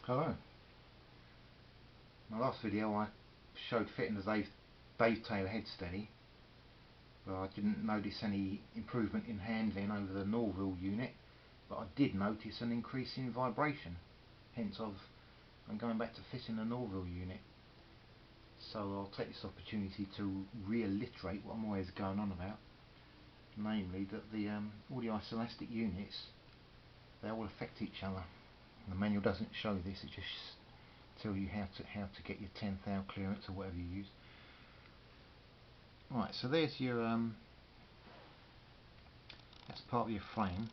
Hello. My last video I showed fitting the Dave Taylor Headsteady, but I didn't notice any improvement in handling over the Norvil unit, but I did notice an increase in vibration, hence I'm going back to fitting the Norvil unit. So I'll take this opportunity to reiterate what I'm always going on about, namely that all the Isolastic units, they all affect each other. The manual doesn't show this, it just tells you how to get your 10 thou clearance or whatever you use. Right, so there's your that's part of your frame,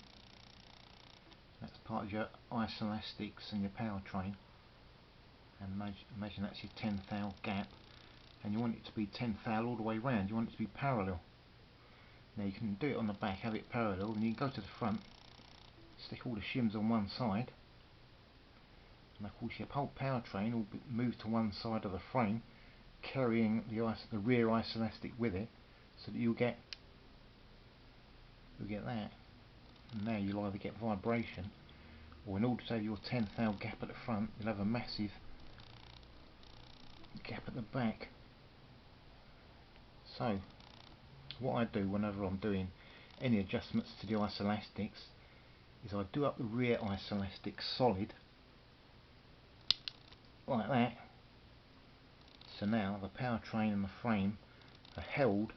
that's part of your Isolastics and your powertrain, and imagine that's your 10 thou gap, and you want it to be 10 thou all the way round. You want it to be parallel. Now you can do it on the back, have it parallel, and you can go to the front, stick all the shims on one side, and of course your whole powertrain will move to one side of the frame, carrying the rear Isolastic with it, so that you'll get that. And now you'll either get vibration, or in order to have your 10 thou gap at the front, you'll have a massive gap at the back. So what I do whenever I'm doing any adjustments to the Isolastics is I do up the rear Isolastic solid like that. So now the powertrain and the frame are held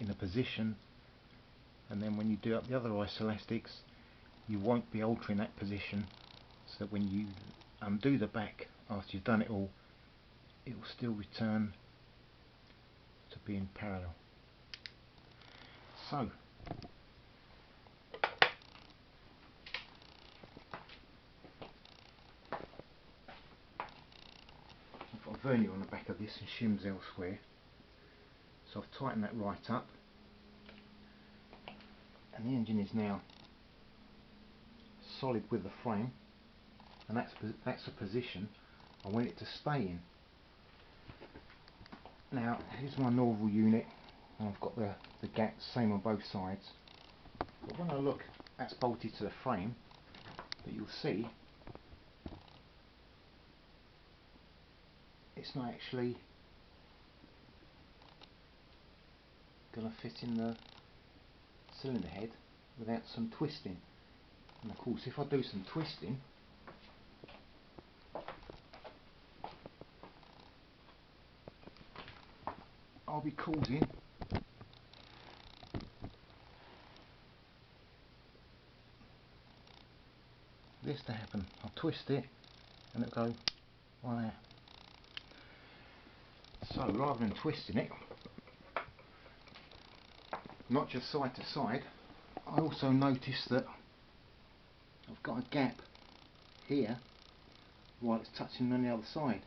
in a position, and then when you do up the other Isolastics you won't be altering that position, so that when you undo the back after you've done it all, it will still return to being parallel. So I've got a vernier on the back of this and shims elsewhere, so I've tightened that right up, and the engine is now solid with the frame, and that's the position I want it to stay in. Now here's my Norvil unit, and I've got the gap same on both sides, but when I look, that's bolted to the frame, but you'll see it's not actually going to fit in the cylinder head without some twisting. And of course if I do some twisting, I'll be causing this to happen. I'll twist it and it'll go like that. So rather than twisting it, not just side to side, I also notice that I've got a gap here while it's touching on the other side.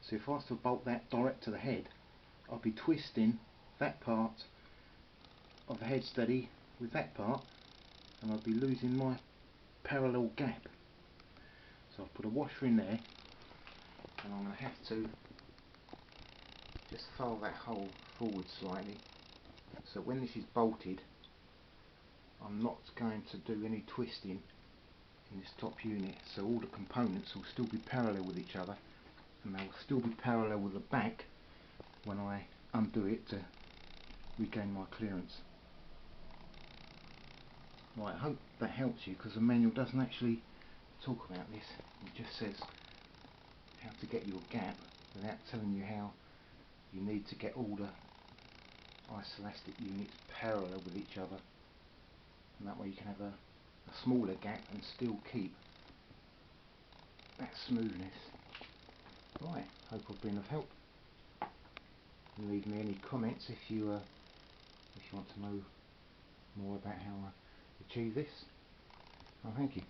So if I was to bolt that direct to the head, I'll be twisting that part of the Headsteady with that part, and I'll be losing my parallel gap. So I've put a washer in there, and I'm going to have to just file that hole forward slightly, so when this is bolted I'm not going to do any twisting in this top unit, so all the components will still be parallel with each other, and they will still be parallel with the back when I undo it to regain my clearance. Right, I hope that helps you, because the manual doesn't actually talk about this. It just says how to get your gap without telling you how you need to get all the Isolastic units parallel with each other, and that way you can have a smaller gap and still keep that smoothness. Right, hope I've been of help. Leave me any comments if you want to know more about how I achieve this. Well, thank you.